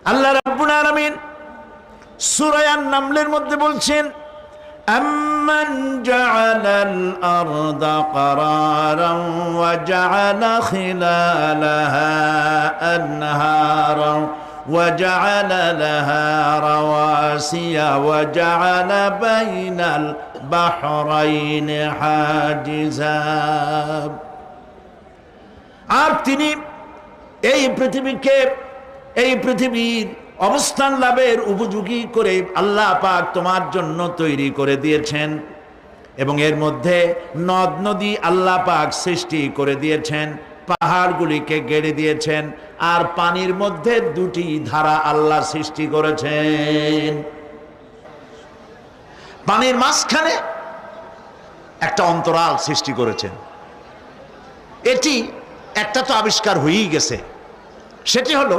আল্লাহ রাব্বুল আলামিন সূরা আন-নামলের মধ্যে বলছেন, أَمَّنْ جَعَلَ الْأَرْضَ قَرَارًا وَجَعَلَ خِلَالَهَا أَنْهَارًا وَجَعَلَ لَهَا رَوَاسِيَ وَجَعَلَ بَيْنَ الْبَحْرَيْنِ حَاجِزًا। আর তিনি এই পৃথিবীর অবস্থান লাভের উপযোগী করে আল্লাহ পাক তোমার জন্য তৈরি করে দিয়েছেন, এবং এর মধ্যে নদ নদী আল্লাহ পাক সৃষ্টি করে দিয়েছেন, পাহাড়গুলিকে গেড়ে দিয়েছেন, আর পানির মধ্যে দুটি ধারা আল্লাহ সৃষ্টি করেছেন। পানির মাঝখানে একটা অন্তরাল সৃষ্টি করেছেন। এটি একটা তো আবিষ্কার হয়েই গেছে, সেটি হলো